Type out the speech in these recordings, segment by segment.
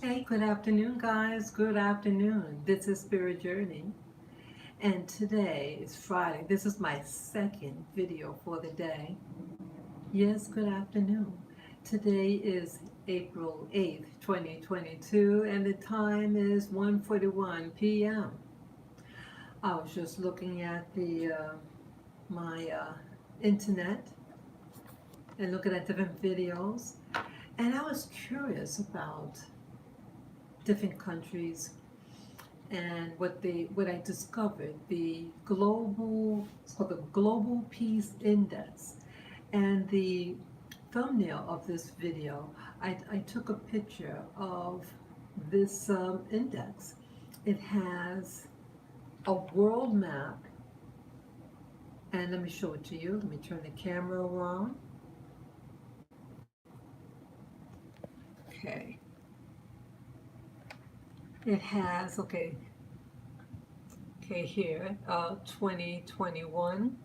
Hey, good afternoon, guys. Good afternoon. This is Spirit Journey, and today is Friday. This is my second video for the day. Yes, good afternoon. Today is April 8th, 2022, and the time is 1:41 p.m. I was just looking at the my internet and looking at different videos, and I was curious about different countries and what I discovered, the global, it's called the Global Peace Index. And the thumbnail of this video, I took a picture of this index. It has a world map, and let me show it to you. Let me turn the camera around. Okay. It has, okay, here, 2021,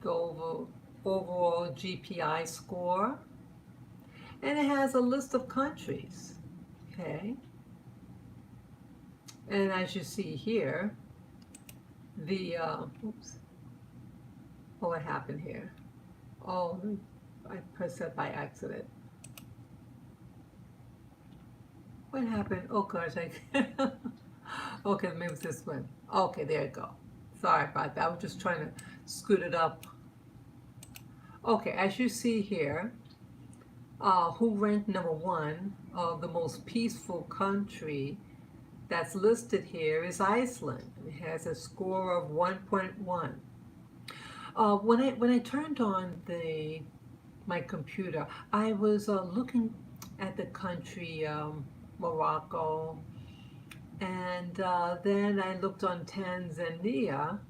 go over overall GPI score, and it has a list of countries, okay? And as you see here, the, oops, oh, what happened here? Oh, I pressed that by accident. What happened? Oh gosh, okay, maybe it's this one. Okay, there you go. Sorry about that. I was just trying to scoot it up. Okay, as you see here, who ranked number one of the most peaceful country that's listed here is Iceland. It has a score of 1.1. When I turned on my computer, I was looking at the country Morocco, and then I looked on Tanzania,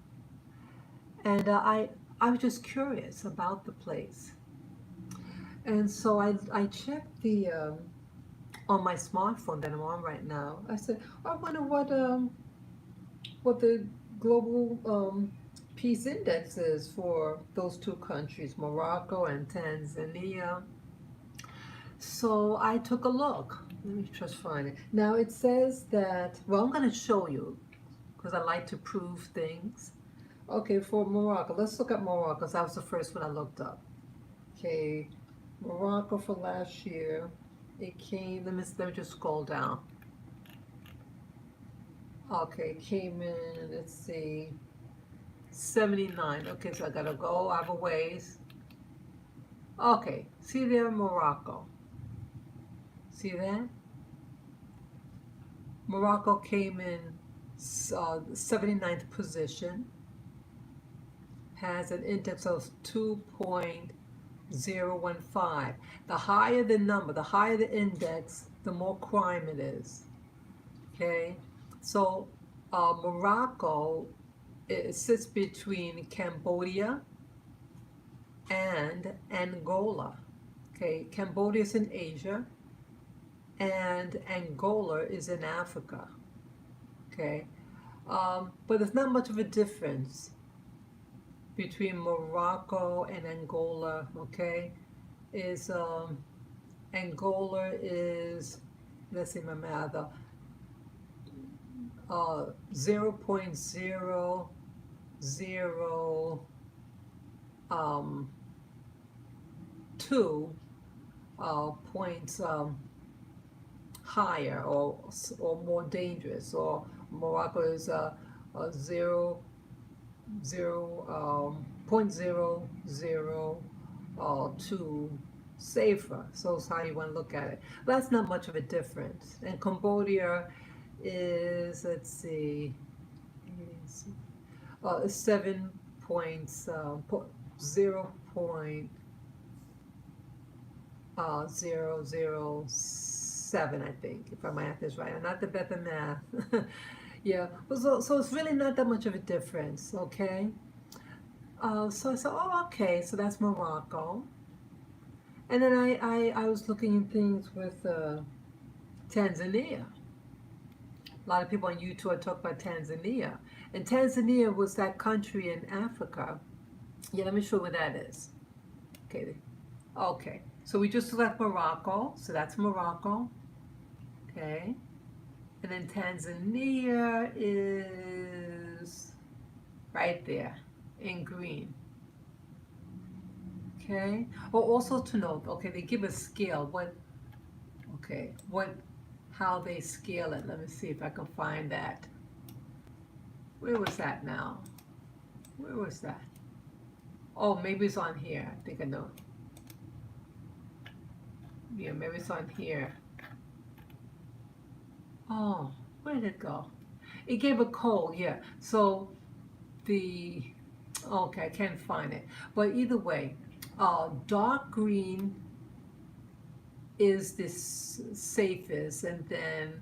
and I was just curious about the place, and so I checked the on my smartphone that I'm on right now. I said, I wonder what the global peace index is for those two countries, Morocco and Tanzania. So I took a look. Let me just find it. Now it says that, well, I'm going to show you because I like to prove things. Okay, for Morocco, let's look at Morocco because that was the first one I looked up. Okay, Morocco for last year, it came, let me just scroll down. Okay, it came in, let's see, 79. Okay, so I gotta go, I have a ways. Okay, see there, Morocco. See that? Morocco came in 79th position, has an index of 2.015. The higher the number, the higher the index, the more crime it is. Okay, so Morocco, it sits between Cambodia and Angola. Okay, Cambodia is in Asia, and Angola is in Africa. Okay, but there's not much of a difference between Morocco and Angola. Okay, is Angola is, let's see my math, 0.002 points higher or more dangerous, or Morocco is 0.002 safer. So that's how you want to look at it. That's not much of a difference. And Cambodia is, let's see, 7 points, 0.007, I think, if my math is right. I'm not the best at math. Yeah, so it's really not that much of a difference, okay? So I said, oh, okay, so that's Morocco. And then I was looking at things with Tanzania. A lot of people on YouTube are talking about Tanzania. And Tanzania was that country in Africa. Yeah, let me show you where that is. Okay. Okay. So we just select Morocco. So that's Morocco. Okay. And then Tanzania is right there in green. Okay. Oh, also to note, okay, they give a scale. How they scale it. Let me see if I can find that. Where was that now? Where was that? Oh, maybe it's on here. I think I know. Yeah, maybe it's on here. Oh, where did it go? It gave a code, yeah. So the, okay, I can't find it. But either way, dark green is the safest, and then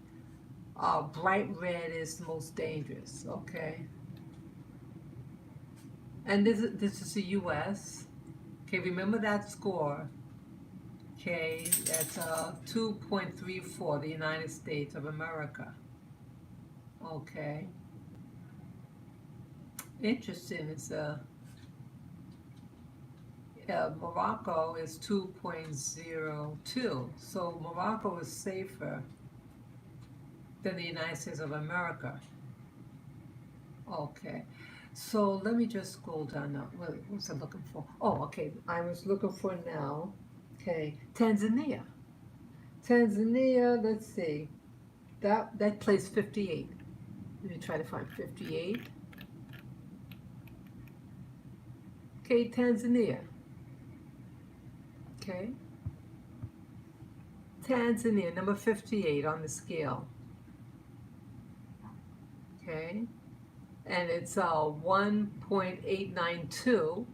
bright red is the most dangerous, okay? And this is the US. Okay, remember that score. Okay, that's 2.34, the United States of America. Okay. Interesting. It's Morocco is 2.02. So Morocco is safer than the United States of America. Okay. So let me just scroll down now. What was I looking for? Oh, okay. I was looking for now. Okay. Tanzania. Tanzania, let's see. That plays 58. Let me try to find 58. Okay, Tanzania. Okay. Tanzania, number 58 on the scale. Okay. And it's 1.892,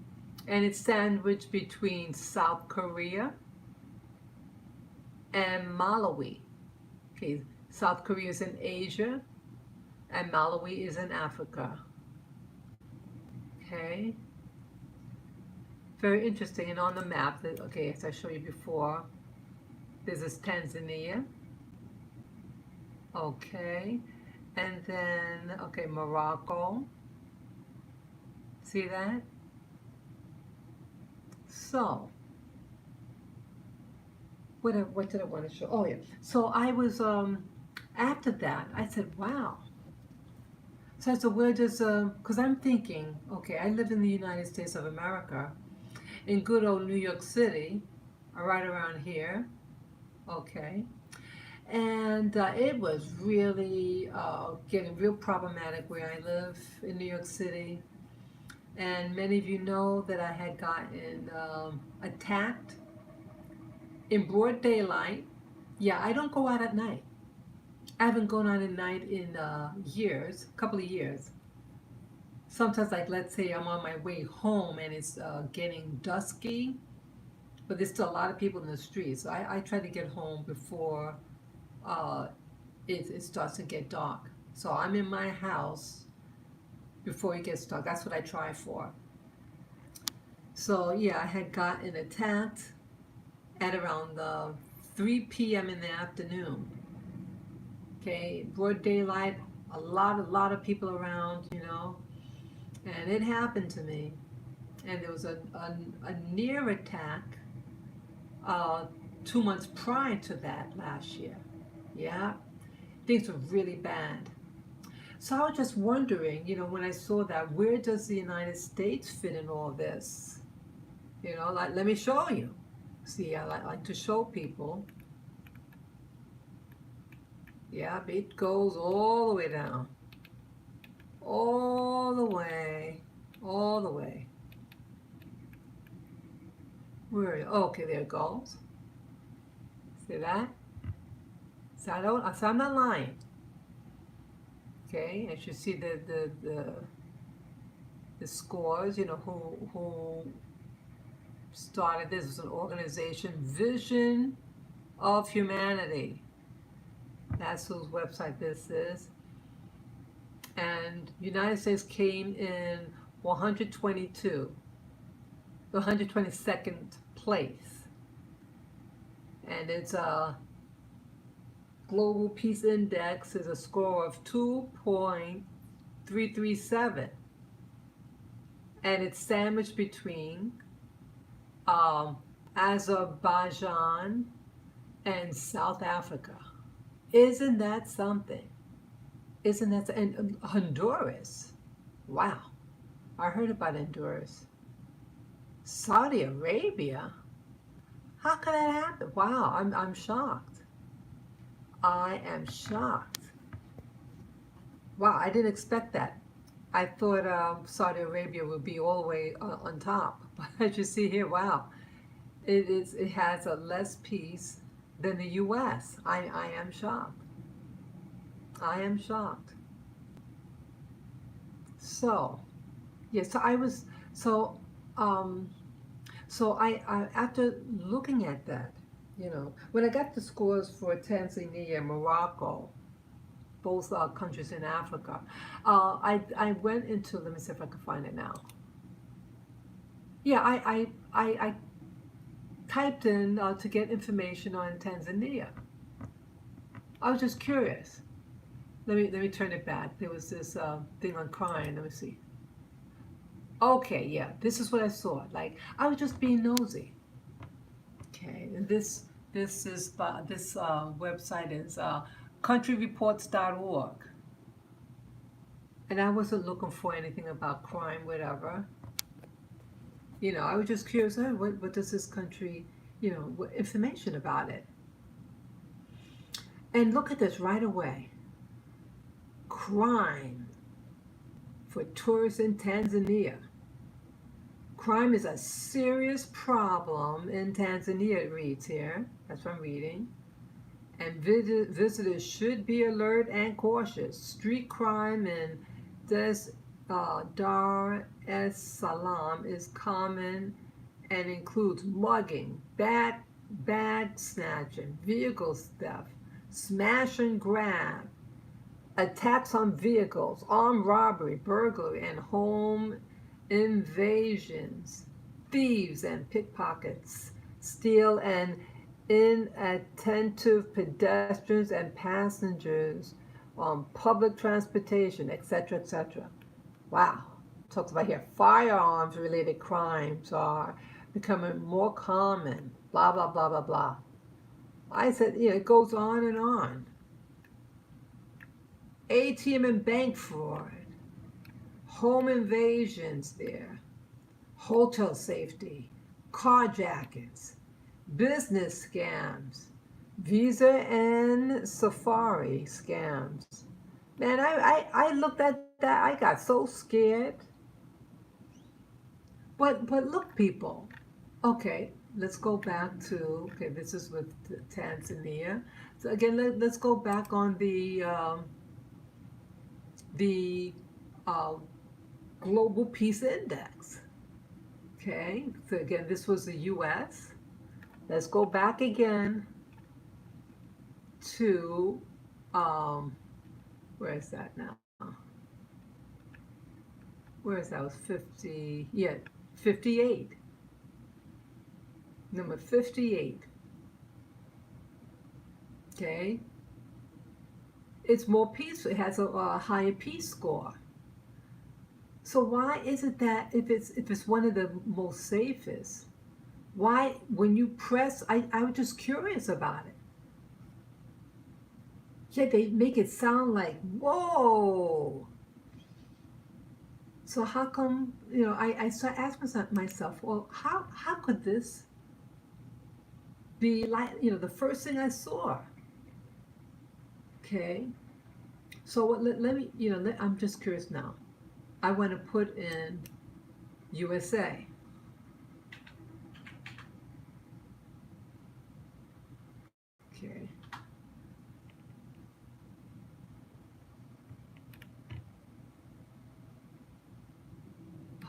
and it's sandwiched between South Korea and Malawi. Okay, South Korea is in Asia, and Malawi is in Africa. Okay, very interesting. And on the map, okay, as I showed you before, this is Tanzania. Okay, and then, okay, Morocco. See that? So, what did I want to show? Oh, yeah. So I was, after that, I said, wow. So I said, where does, because I'm thinking, okay, I live in the United States of America, in good old New York City, right around here. Okay. And it was really getting real problematic where I live in New York City. And many of you know that I had gotten attacked in broad daylight. Yeah, I don't go out at night. I haven't gone out at night in years, a couple of years. Sometimes, like, let's say I'm on my way home and it's getting dusky, but there's still a lot of people in the street. So I try to get home before uh, it starts to get dark. So I'm in my house before it gets dark. That's what I try for. So yeah, I had gotten attacked at around 3 p.m. in the afternoon. Okay, broad daylight, a lot of people around, and it happened to me. And there was a near attack 2 months prior to that last year. Yeah, things were really bad. So I was just wondering, when I saw that, where does the United States fit in all this? Like, let me show you. See, I like to show people. Yeah, it goes all the way down. All the way. All the way. Where? Oh, okay, there it goes. See that? So I'm not lying. Okay, as you see the scores, who started this was an organization, Vision of Humanity. That's whose website this is. And United States came in 122, the 122nd place. And its Global Peace Index is a score of 2.337. And it's sandwiched between Azerbaijan, and South Africa. Isn't that something? Isn't that, and Honduras? Wow, I heard about Honduras. Saudi Arabia? How could that happen? Wow, I'm shocked. I am shocked. Wow, I didn't expect that. I thought Saudi Arabia would be all the way on top. But as you see here, wow, it has a less peace than the U.S. I am shocked. I am shocked. So, yeah, so I was, so, um, so I after looking at that, when I got the scores for Tanzania and Morocco, both countries in Africa, I went into, let me see if I can find it now. Yeah, I typed in to get information on Tanzania. I was just curious. Let me turn it back. There was this thing on crime. Let me see. Okay, yeah, this is what I saw. Like I was just being nosy. Okay, and this website is countryreports.org, and I wasn't looking for anything about crime, whatever. I was just curious. Oh, what does this country, what information about it? And look at this right away. Crime for tourists in Tanzania. Crime is a serious problem in Tanzania, it reads here. That's what I'm reading. And visitors should be alert and cautious. Street crime in Dar es Salaam is common and includes mugging, bag snatching, vehicle theft, smash and grab, attacks on vehicles, armed robbery, burglary, and home invasions. Thieves and pickpockets steal and inattentive pedestrians and passengers on public transportation, etc., etc. Wow. Talks about here firearms related crimes are becoming more common. Blah, blah, blah, blah, blah. I said, it goes on and on. ATM and bank fraud, home invasions there, hotel safety, carjackings, business scams, Visa and Safari scams. Man, I looked at that, I got so scared. But look, people. Okay, let's go back to, okay, this is with Tanzania. So again, let's go back on the uh, Global Peace Index. Okay, so again, this was the U.S. Let's go back again to, where is that now? Where is that? It was 50, yeah, 58. Number 58. Okay, it's more peaceful. It has a higher peace score. So why is it that if it's one of the most safest, why when you press, I was just curious about it. Yet they make it sound like, whoa. So how come, I start asking myself, well, how could this be like, the first thing I saw? Okay. So let me, I'm just curious now. I want to put in USA. Okay.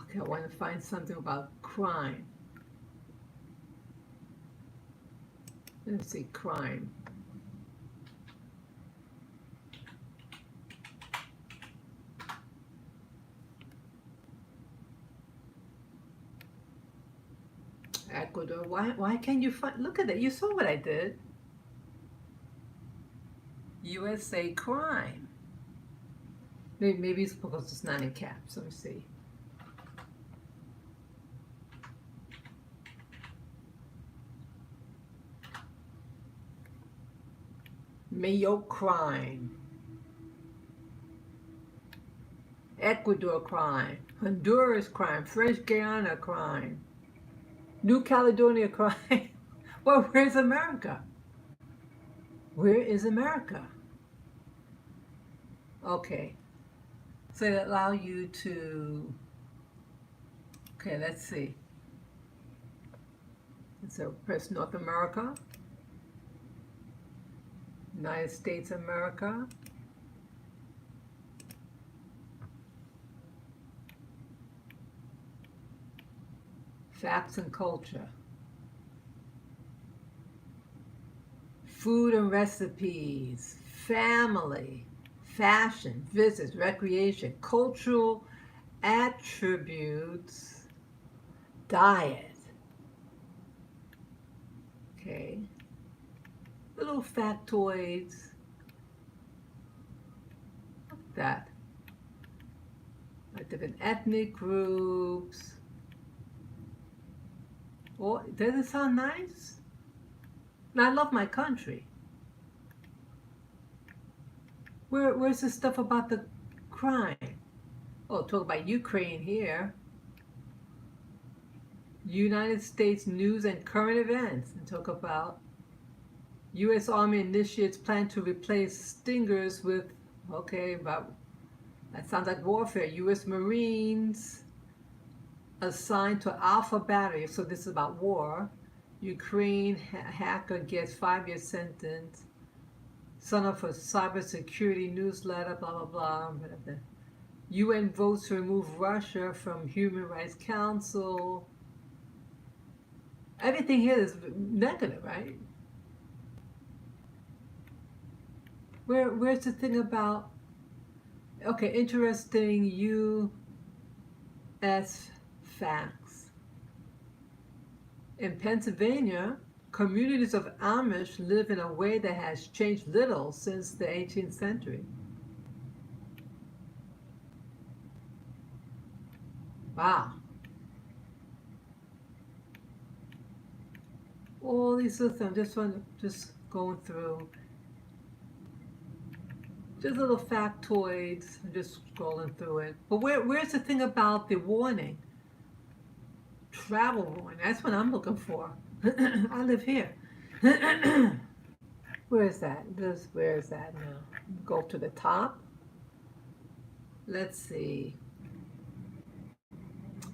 Okay, I want to find something about crime. Let's see, crime. Ecuador. Why can't you find? Look at that. You saw what I did. USA crime. Maybe it's because it's not in caps. Let me see. Mayo crime, Ecuador crime, Honduras crime, French Guiana crime, New Caledonia crime. Well, where's America? Where is America? Okay, so it allow you to, okay, let's see. So press North America, United States America, facts and culture, food and recipes, family, fashion, visits, recreation, cultural attributes, diet. Okay, little factoids. Look at that. Like different ethnic groups. Oh, does it sound nice? Now, I love my country. Where's the stuff about the crime? Oh, talk about Ukraine here. United States news and current events. And talk about U.S. Army initiates plan to replace Stingers with, okay, about, that sounds like warfare. U.S. Marines assigned to Alpha Battery. So this is about war. Ukraine hacker gets 5-year sentence. Son of a cybersecurity newsletter, blah, blah, blah. UN votes to remove Russia from Human Rights Council. Everything here is negative, right? Where's the thing about, okay, interesting U.S. facts. In Pennsylvania, communities of Amish live in a way that has changed little since the 18th century. Wow. All these little things, just going through. Just little factoids, I'm just scrolling through it. But where's the thing about the warning? Travel warning, that's what I'm looking for. I live here. Where is that? Where is that now? Go to the top. Let's see.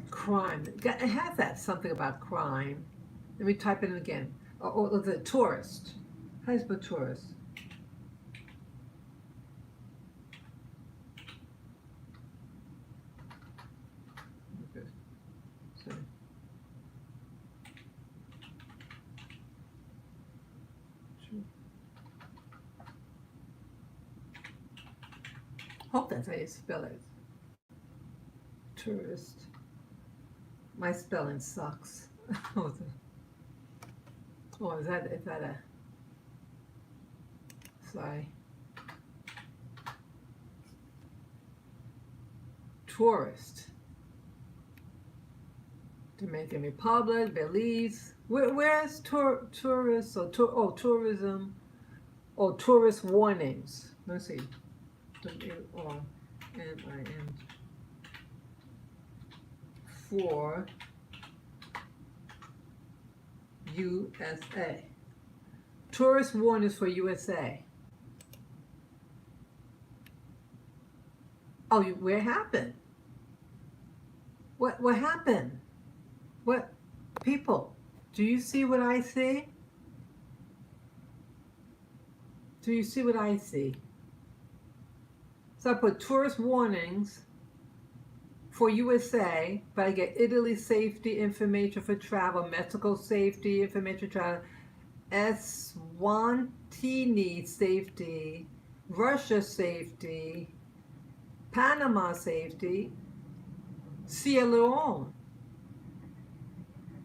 Crime. It has that something about crime. Let me type it in again. Oh, the tourist. How do you spell tourist? Okay. So. Hope that's how you spell it. Tourist. My spelling sucks. Oh, is that a, sorry. Tourist. Dominican Republic, Belize. Where's tourist or tourism or tourist warnings? Let's see. W-O-N-I-N for USA. Tourist warnings for USA. Oh, where happened? What happened? What people? Do you see what I see? Do you see what I see? So I put tourist warnings for USA, but I get Italy safety information for travel, Mexico safety information for travel, Eswatini safety, Russia safety, Panama safety, Sierra Leone,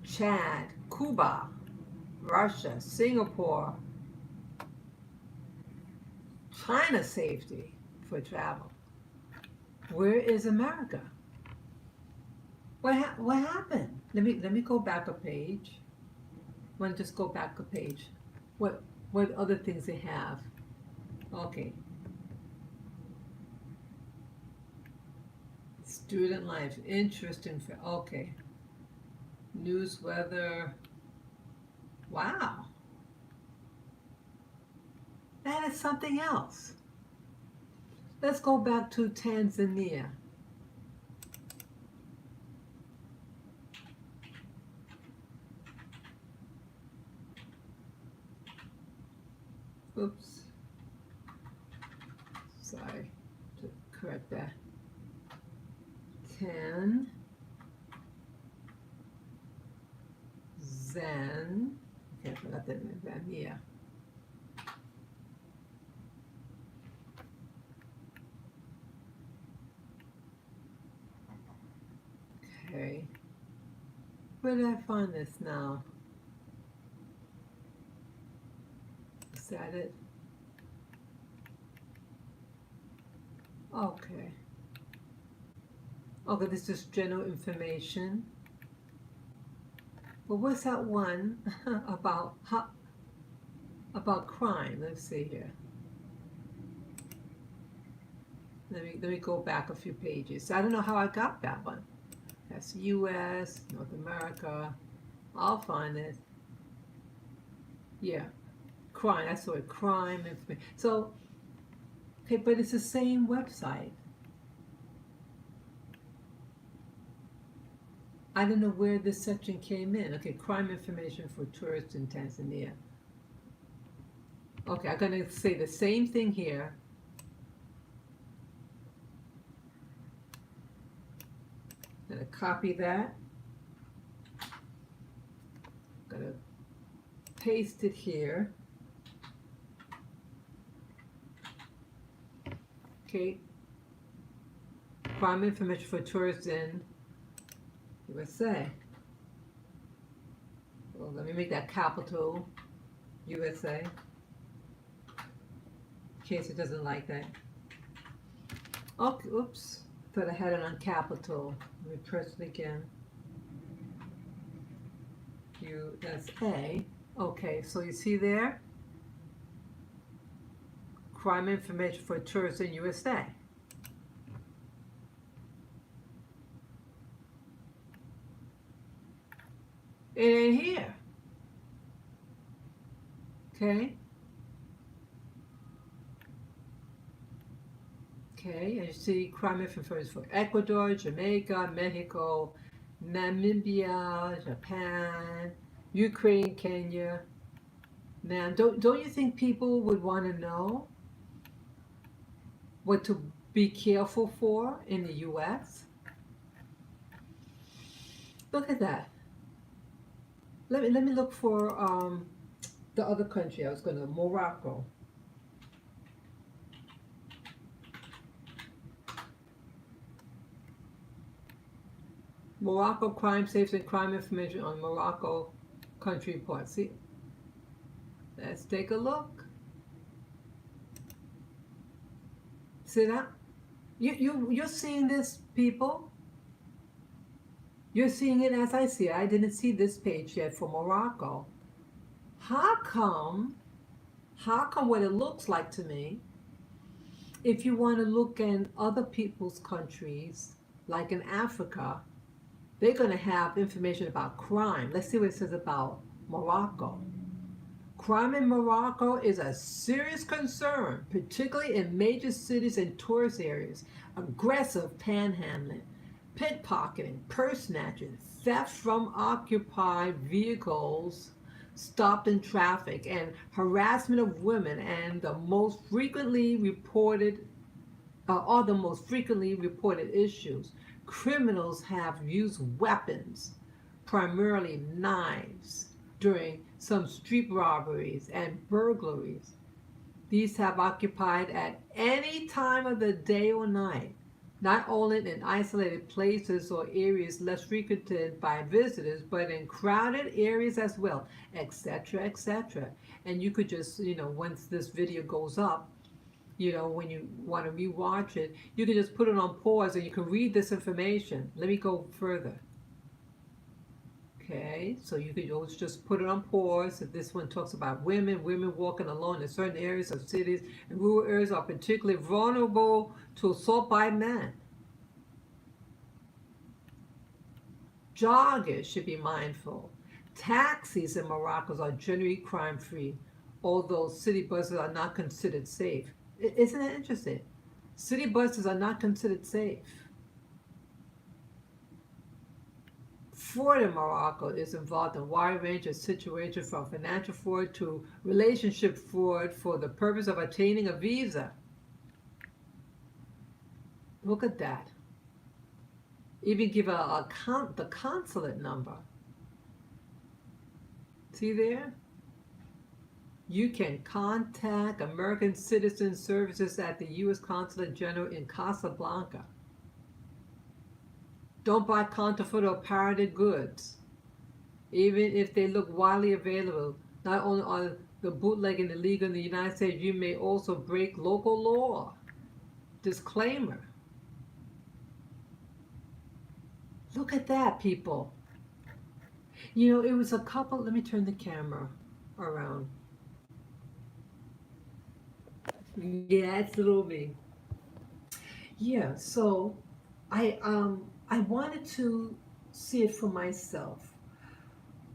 Chad, Cuba, Russia, Singapore, China safety for travel. Where is America? What happened? Let me go back a page. I want to just go back a page. What other things they have? Okay. Student life, interesting. Okay. News, weather. Wow. That is something else. Let's go back to Tanzania. Oops. Sorry to correct that. 10. Zen. Okay, I forgot that in Tanzania. Okay. Where did I find this now? Is that it? Okay. Okay, this is general information. But what's that one about crime? Let's see here. Let me go back a few pages. I don't know how I got that one. That's U.S., North America. I'll find it. Yeah, crime. That's what crime information. So, okay, but it's the same website. I don't know where this section came in. Okay, crime information for tourists in Tanzania. Okay, I'm gonna say the same thing here. I'm gonna copy that. I'm gonna paste it here. Okay, crime information for tourists in USA. Well, let me make that capital USA. In case it doesn't like that. Okay, oops. Thought I had it on capital. Let me press it again. USA. Okay, so you see there? Crime information for tourists in USA. It ain't here. Okay. Okay, and you see crime information for Ecuador, Jamaica, Mexico, Namibia, Japan, Ukraine, Kenya. Man, don't you think people would want to know what to be careful for in the U.S.? Look at that. Let me look for the other country. I was going to Morocco. Morocco crime safety and crime information on Morocco country report. See, let's take a look. See that? You're seeing this, people. You're seeing it as I see it. I didn't see this page yet for Morocco. How come what it looks like to me, if you want to look in other people's countries, like in Africa, they're going to have information about crime. Let's see what it says about Morocco. Crime in Morocco is a serious concern, particularly in major cities and tourist areas. Aggressive panhandling, pickpocketing, purse snatching, theft from occupied vehicles stopped in traffic, and harassment of women and the most frequently reported are the most frequently reported issues. Criminals have used weapons, primarily knives, during some street robberies and burglaries. These have occupied at any time of the day or night, not only in isolated places or areas less frequented by visitors, but in crowded areas as well, etc., etc. And you could just, once this video goes up, when you want to rewatch it, you can just put it on pause and you can read this information. Let me go further. Okay, so you could always just put it on pause. If this one talks about women walking alone in certain areas of cities and rural areas are particularly vulnerable to assault by men. Joggers should be mindful. Taxis in Morocco are generally crime free, although city buses are not considered safe. Isn't that interesting? City buses are not considered safe. Fraud in Morocco is involved in a wide range of situations from financial fraud to relationship fraud for the purpose of obtaining a visa. Look at that. Even give the consulate number. See there? You can contact American Citizen Services at the U.S. Consulate General in Casablanca. Don't buy counterfeit or pirated goods, even if they look widely available. Not only are the bootlegging illegal in the United States, you may also break local law. Disclaimer. Look at that, people. You know, it was a couple, let me turn the camera around. Yeah, it's little me. Yeah, so I wanted to see it for myself.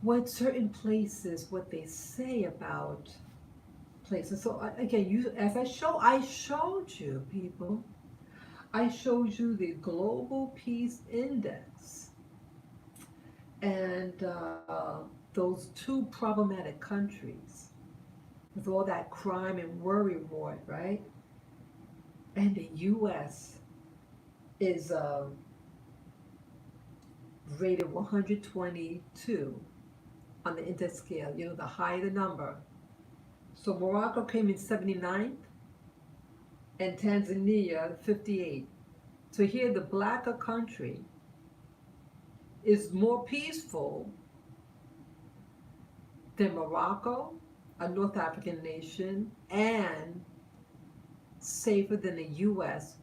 What certain places, what they say about places. So again, you as I showed you people. I showed you the Global Peace Index and those two problematic countries with all that crime and worry wart, right? And the U.S. is rated 122 on the index scale. You know, the higher the number. So Morocco came in 79th and Tanzania 58. So here, the blacker country is more peaceful than Morocco, a North African nation, and safer than the US.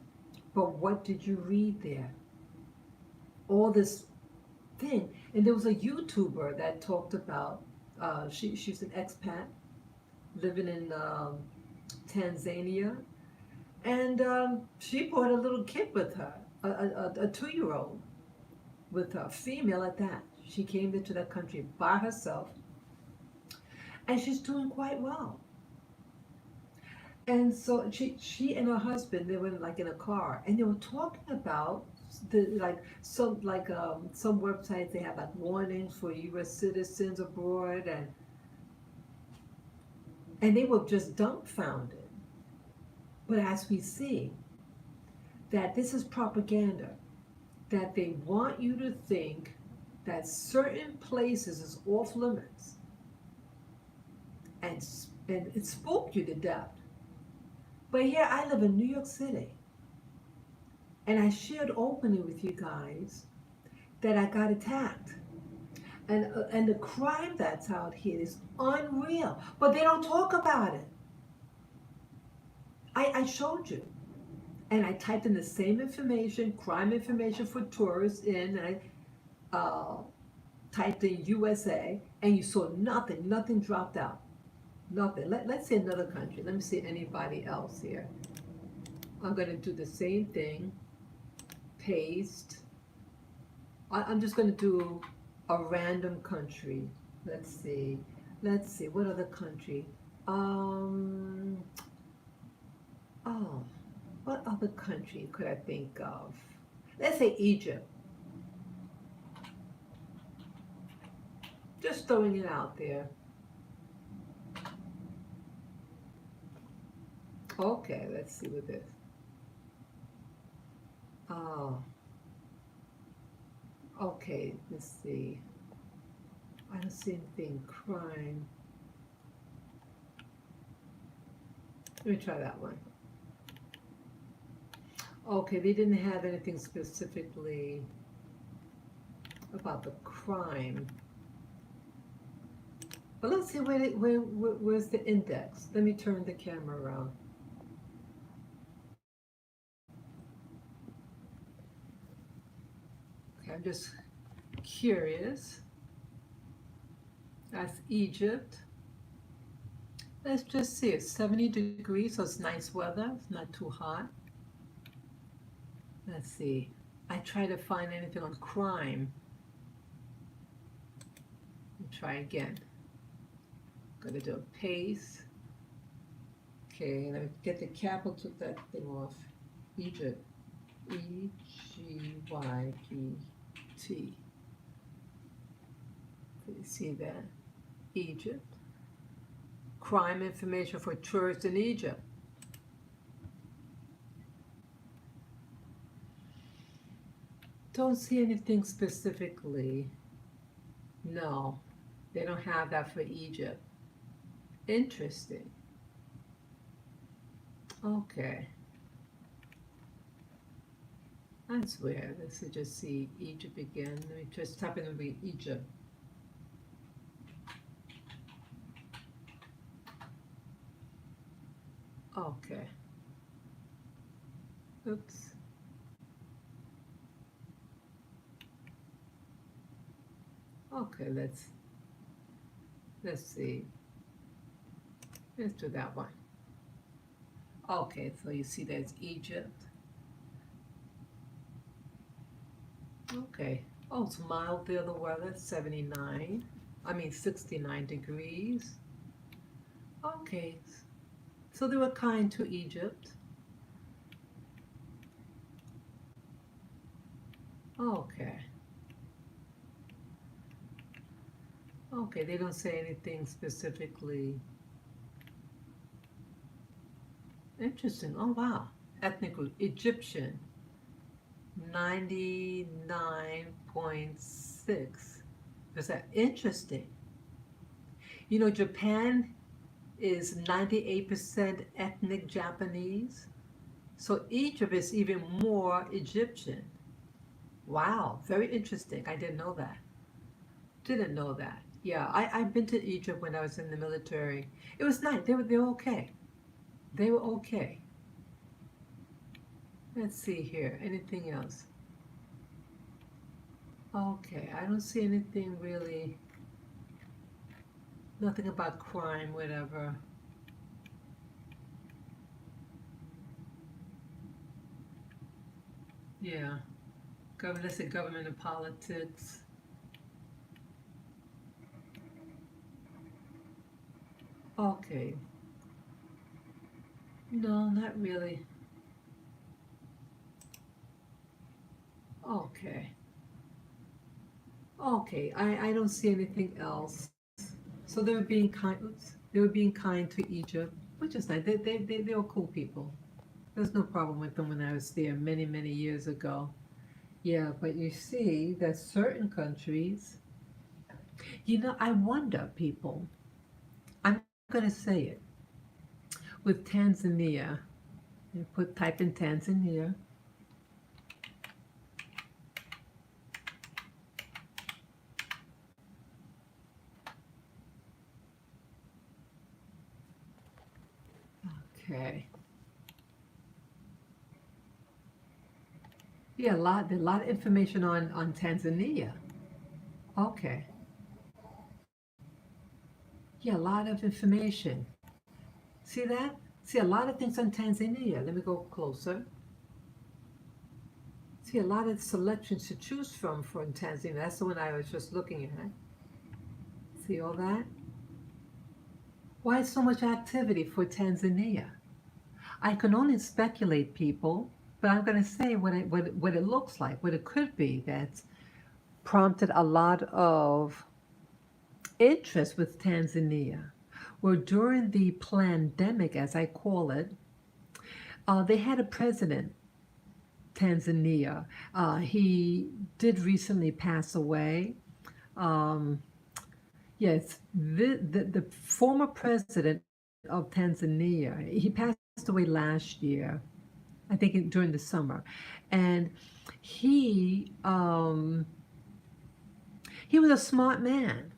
But what did you read there? All this thing. And there was a YouTuber that talked about, she's an expat living in Tanzania. And she brought a little kid with her, a 2-year-old with her, female at that. She came into that country by herself. And she's doing quite well. And so she and her husband, they were like in a car, and they were talking about the some websites they have like warnings for U.S. citizens abroad, and they were just dumbfounded. But as we see that this is propaganda, that they want you to think that certain places is off limits, and it spooked you to death. But here I live in New York City, and I shared openly with you guys that I got attacked. And the crime that's out here is unreal, but they don't talk about it. I showed you, and I typed in the same information, crime information for tourists in, and I typed in USA, and you saw nothing dropped out. Nothing. Let's see another country. Let me see anybody else here. I'm going to do the same thing. Paste. I'm just going to do a random country. Let's see. What other country? Oh, what other country could I think of? Let's say Egypt. Just throwing it out there. Okay, let's see what this. Oh, okay, let's see. I don't see anything. Crime. Let me try that one. Okay, they didn't have anything specifically about the crime. But let's see where's the index. Let me turn the camera around. Okay, I'm just curious. That's Egypt. Let's just see, it's 70 degrees, so it's nice weather. It's not too hot. Let's see. I try to find anything on crime. Try again. Gonna do a paste. Okay, let me get the capital, took that thing off. Egypt. Egypt. Do you see that? Egypt. Crime information for tourists in Egypt. Don't see anything specifically. No, they don't have that for Egypt. Interesting. Okay. That's weird. Let's just see Egypt again. Let me just type in and read Egypt. Okay. Oops. Okay, let's see. Let's do that one. Okay, so you see there's Egypt. Okay. Oh, it's mild there, the weather, 79. I mean 69 degrees. Okay. So they were kind to Egypt. Okay. Okay, they don't say anything specifically. Interesting. Oh, wow. Ethnic group, Egyptian, 99.6. Is that interesting? You know, Japan is 98% ethnic Japanese. So Egypt is even more Egyptian. Wow, very interesting. I didn't know that. Didn't know that. Yeah, I've been to Egypt when I was in the military. It was nice. They were okay. They were okay. Let's see here. Anything else? Okay, I don't see anything really. Nothing about crime, whatever. Yeah. Government, let's say government and politics. Okay. No, not really. Okay. Okay, I don't see anything else. So they were being kind. Oops, they were being kind to Egypt, which is nice. They were cool people. There's no problem with them when I was there many years ago. Yeah, but you see that certain countries, you know, I wonder, people. I'm gonna say it with Tanzania. You put type in Tanzania. Okay. Yeah, a lot of information on Tanzania. Okay. Yeah, a lot of information. See that? See a lot of things on Tanzania. Let me go closer. See a lot of selections to choose from for Tanzania. That's the one I was just looking at. See all that? Why so much activity for Tanzania? I can only speculate, people, but I'm going to say what it looks like, what it could be that's prompted a lot of interest with Tanzania. Well, during the pandemic, as I call it, they had a president, Tanzania. He did recently pass away. Um, yes, the former president of Tanzania, he passed away last year, I think during the summer. And he, um, he was a smart man.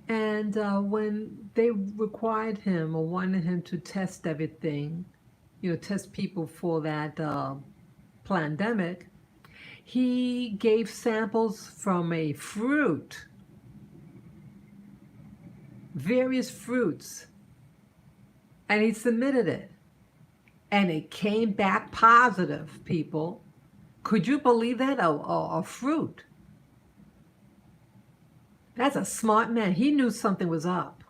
And when they required him or wanted him to test everything, you know, test people for that pandemic, he gave samples from a fruit various fruits, and he submitted it. And it came back positive, people. Could you believe that? A fruit. That's a smart man. He knew something was up.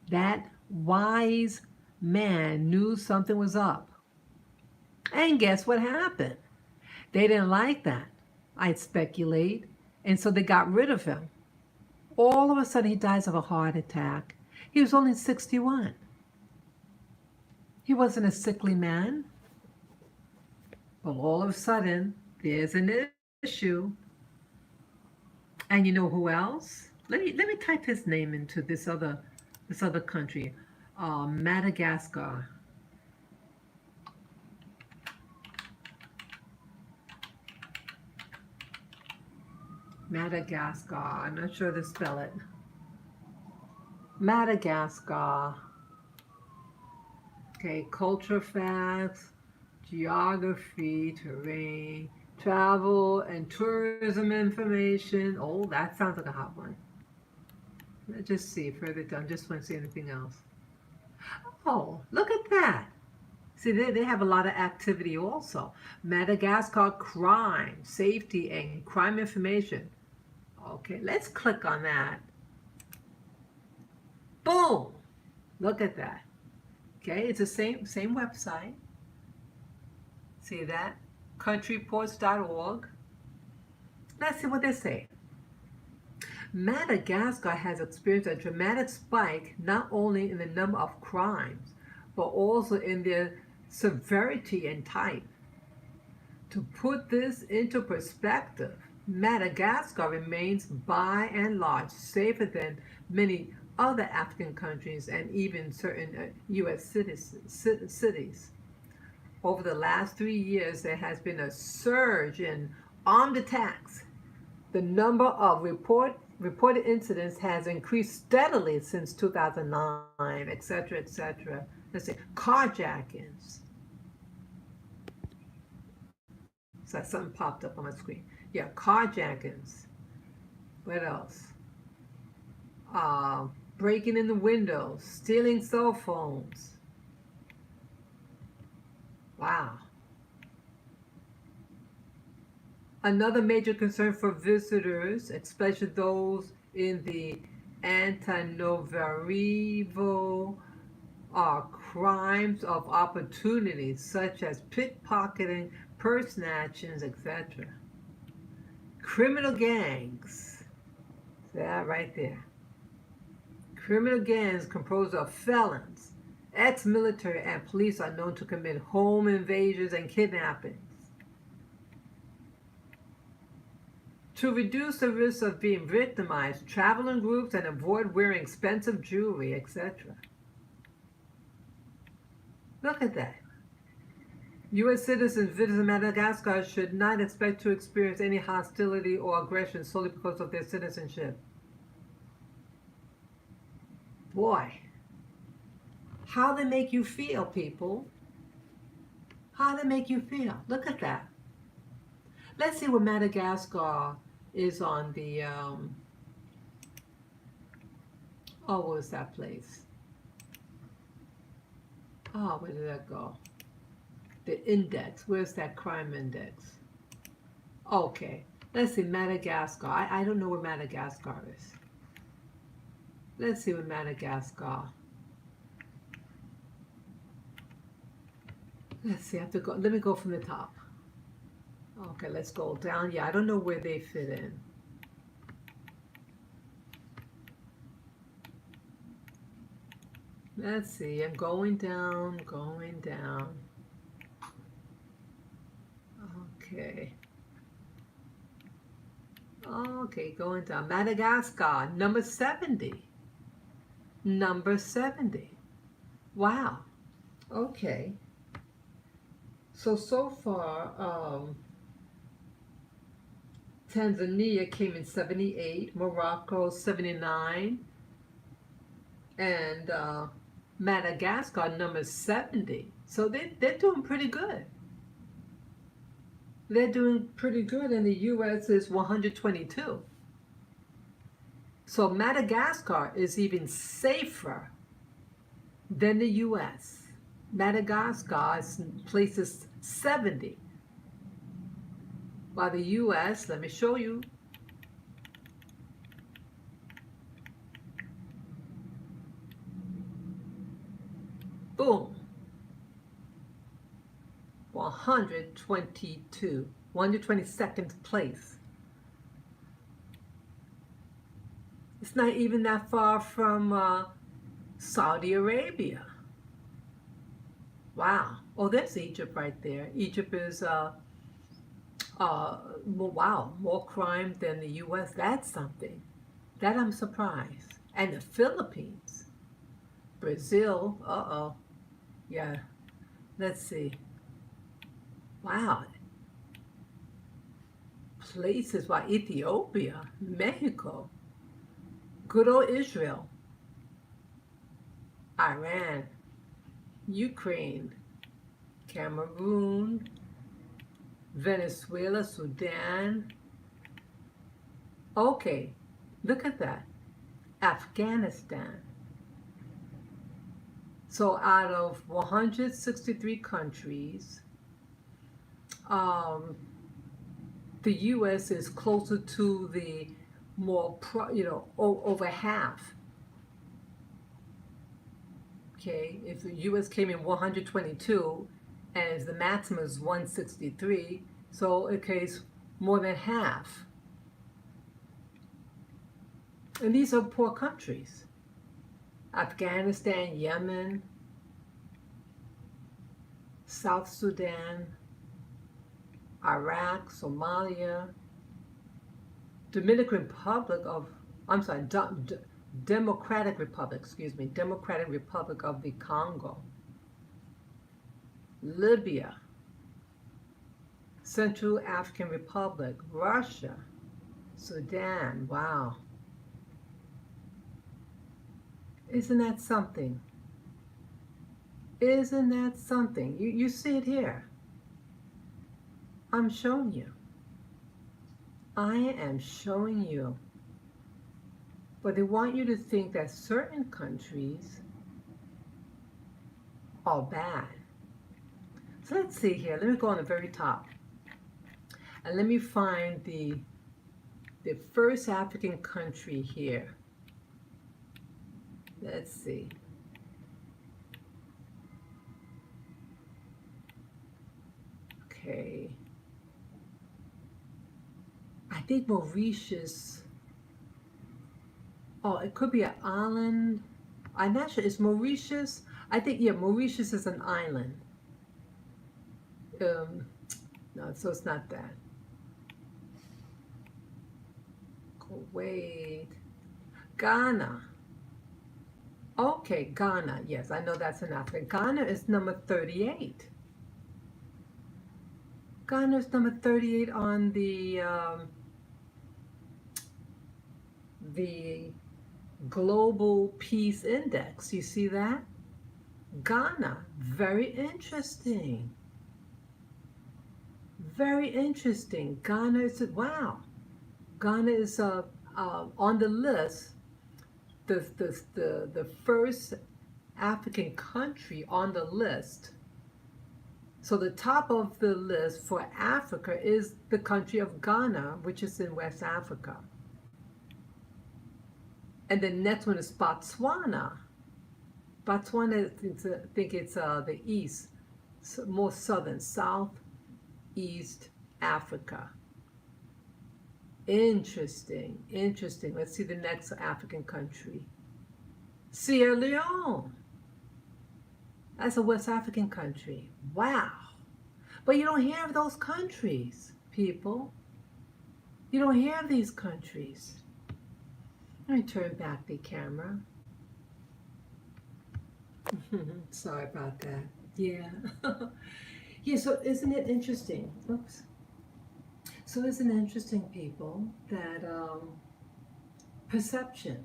That wise man knew something was up. And guess what happened? They didn't like that, I'd speculate. And so they got rid of him. All of a sudden, he dies of a heart attack. He was only 61. He wasn't a sickly man. But all of a sudden, there's an issue. And you know who else? Let me type his name into this other country, Madagascar. Madagascar. I'm not sure to spell it. Madagascar. Okay, culture facts, geography, terrain, travel and tourism information. Oh, that sounds like a hot one. Let's just see further down. Just want to see anything else. Oh, look at that. See, they have a lot of activity also. Madagascar crime, safety, and crime information. Okay, let's click on that. Boom! Look at that. Okay, it's the same website. See that? Countryreports.org. Let's see what they say. Madagascar has experienced a dramatic spike not only in the number of crimes, but also in their severity and type. To put this into perspective, Madagascar remains by and large safer than many other African countries and even certain U.S. cities. Over the last 3 years, there has been a surge in armed attacks. The number of reported incidents has increased steadily since 2009, etc., etc. Let's see, carjackings. So something popped up on my screen. Yeah, carjackings. What else? Breaking in the windows, stealing cell phones. Wow. Another major concern for visitors, especially those in the Antananarivo, are crimes of opportunity such as pickpocketing, purse snatchings, etc. Criminal gangs. See that right there. Criminal gangs composed of felons, ex-military, and police are known to commit home invasions and kidnappings. To reduce the risk of being victimized, travel in groups and avoid wearing expensive jewelry, etc. Look at that. U.S. citizens visiting Madagascar should not expect to experience any hostility or aggression solely because of their citizenship. Boy, how they make you feel, people. How they make you feel. Look at that. Let's see what Madagascar is on the, what was that place? Oh, where did that go? The index. Where's that crime index? Okay. Let's see, Madagascar. I don't know where Madagascar is. Let's see what Madagascar. Let's see, I have to go. Let me go from the top. Okay, let's go down. Yeah, I don't know where they fit in. Let's see, I'm going down, going down. Okay. Okay, going down. Madagascar, number 70. Number 70. Wow. Okay. So far, Tanzania came in 78, Morocco 79, and Madagascar number 70. So they're doing pretty good. They're doing pretty good, and the U.S. is 122. So Madagascar is even safer than the US. Madagascar is places 70, while the US, let me show you, boom, 122, 122nd place. It's not even that far from Saudi Arabia. Wow. Oh, there's Egypt right there. Egypt is, wow, more crime than the US. That's something. That I'm surprised. And the Philippines. Brazil. Uh-oh. Yeah. Let's see. Wow. Places. Wow. Ethiopia. Mexico. Good old Israel. Iran. Ukraine. Cameroon. Venezuela. Sudan. Okay. Look at that. Afghanistan. So out of 163 countries, the U.S. is closer to the over half. Okay, if the U.S. came in 122 and the maximum is 163, so okay, it's more than half. And these are poor countries. Afghanistan, Yemen, South Sudan, Iraq, Somalia, Democratic Republic of the Congo, Libya, Central African Republic, Russia, Sudan. Wow. Isn't that something? Isn't that something? You see it here. I'm showing you. I am showing you. But they want you to think that certain countries are bad. So let's see here. Let me go on the very top. And let me find the first African country here. Let's see. Okay. I think Mauritius. Oh, it could be an island. I'm not sure. Is Mauritius? I think, yeah, Mauritius is an island. No, so it's not that. Kuwait. Ghana. Okay, Ghana. Yes, I know that's in Africa. Ghana is number 38. Ghana is number 38 on the Global Peace Index. You see that? Ghana. Very interesting. Very interesting. Ghana is, wow. Ghana is on the list. The first African country on the list. So the top of the list for Africa is the country of Ghana, which is in West Africa. And the next one is Botswana. Botswana, I think it's the east, more southern, southeast Africa. Interesting, interesting. Let's see the next African country. Sierra Leone. That's a West African country. Wow. But you don't hear of those countries, people. You don't hear of these countries. Let me turn back the camera. Sorry about that. Yeah. Yeah, so isn't it interesting? Oops. So isn't it interesting, people, that perception.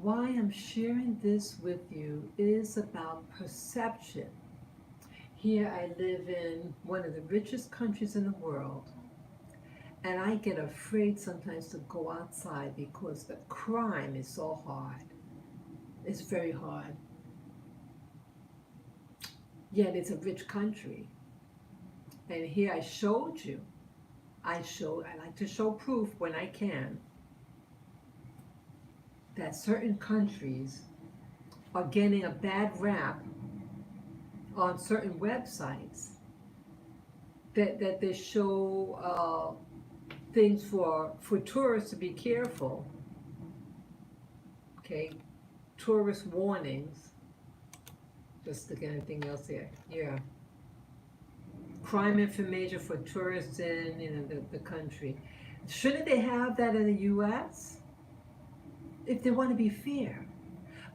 Why I'm sharing this with you is about perception. Here I live in one of the richest countries in the world, And I get afraid sometimes to go outside because the crime is so hard. It's very hard. Yet it's a rich country. And here I showed you. I like to show proof when I can that certain countries are getting a bad rap on certain websites that they show things for tourists to be careful. Okay, tourist warnings. Just look at anything else here. Yeah, crime information for tourists in the country. Shouldn't they have that in the U.S. if they want to be fair?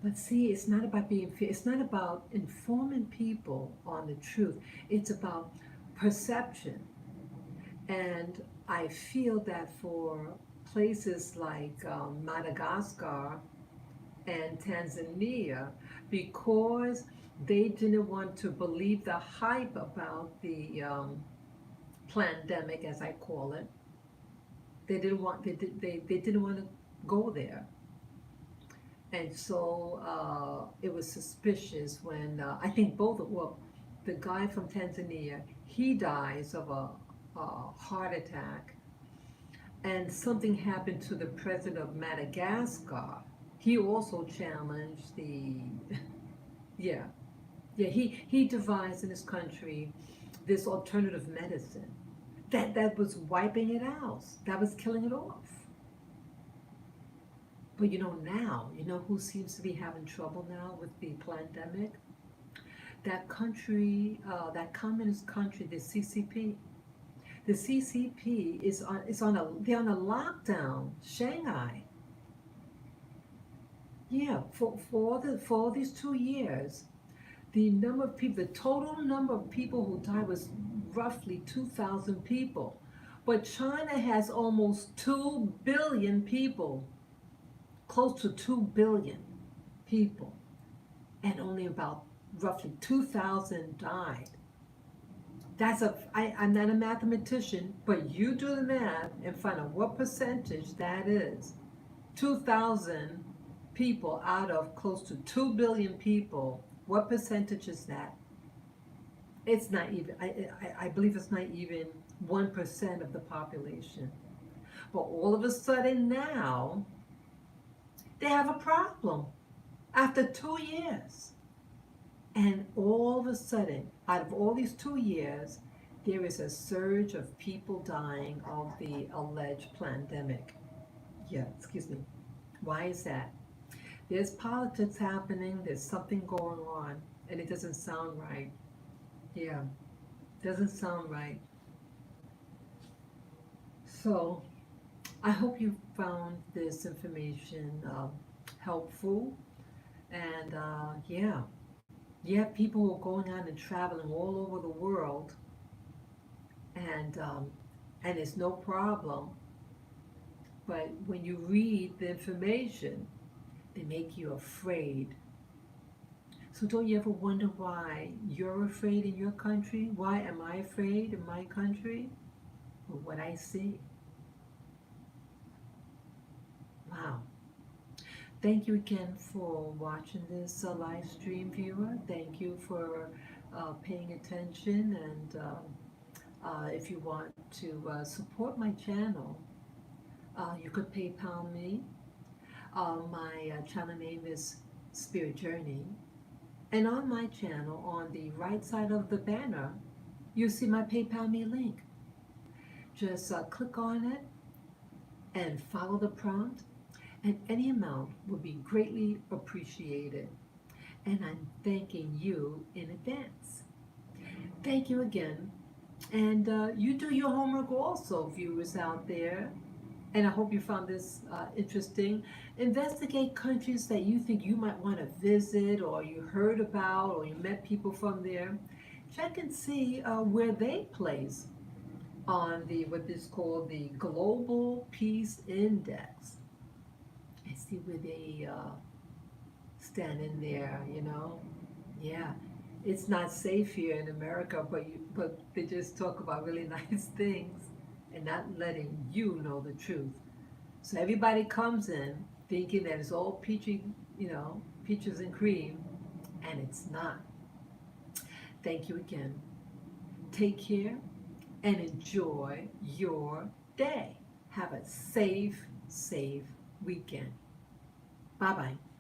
But see, it's not about being fair. It's not about informing people on the truth. It's about perception. And I feel that for places like Madagascar and Tanzania, because they didn't want to believe the hype about the pandemic, as I call it. They didn't want to go there, and so it was suspicious when I think the guy from Tanzania, he dies of a heart attack, and something happened to the president of Madagascar. He also challenged the yeah. Yeah, he devised in his country this alternative medicine that was wiping it out, that was killing it off. But now, who seems to be having trouble now with the pandemic? That country, that communist country, the CCP. The CCP they're on a lockdown. Shanghai. Yeah, for these 2 years, the total number of people who died was roughly 2,000 people. But China has almost 2 billion people, close to 2 billion people, and only about roughly 2,000 died. I'm not a mathematician, but you do the math and find out what percentage that is. 2,000 people out of close to 2 billion people. What percentage is that? It's not even, I believe it's not even 1% of the population. But all of a sudden now, they have a problem after 2 years. And all of a sudden, out of all these 2 years, there is a surge of people dying of the alleged pandemic. Yeah, excuse me. Why is that? There's politics happening, there's something going on, and it doesn't sound right. Yeah, doesn't sound right. So, I hope you found this information helpful. And yeah, people were going on and traveling all over the world, and it's no problem. But when you read the information, they make you afraid. So don't you ever wonder why you're afraid in your country? Why am I afraid in my country? Well, what I see. Wow. Thank you again for watching this live stream, viewer. Thank you for paying attention. And if you want to support my channel, you could PayPal me. My channel name is Spirit Journey. And on my channel, on the right side of the banner, you see my PayPal me link. Just click on it and follow the prompt, and any amount would be greatly appreciated. And I'm thanking you in advance. Thank you again. And you do your homework also, viewers out there. And I hope you found this interesting. Investigate countries that you think you might want to visit, or you heard about, or you met people from there. Check and see where they place on what is called the Global Peace Index. And see where they stand in there, Yeah, it's not safe here in America, but they just talk about really nice things. and not letting you know the truth. So everybody comes in thinking that it's all peachy, peaches and cream, and it's not. Thank you again. Take care and enjoy your day. Have a safe weekend. Bye bye.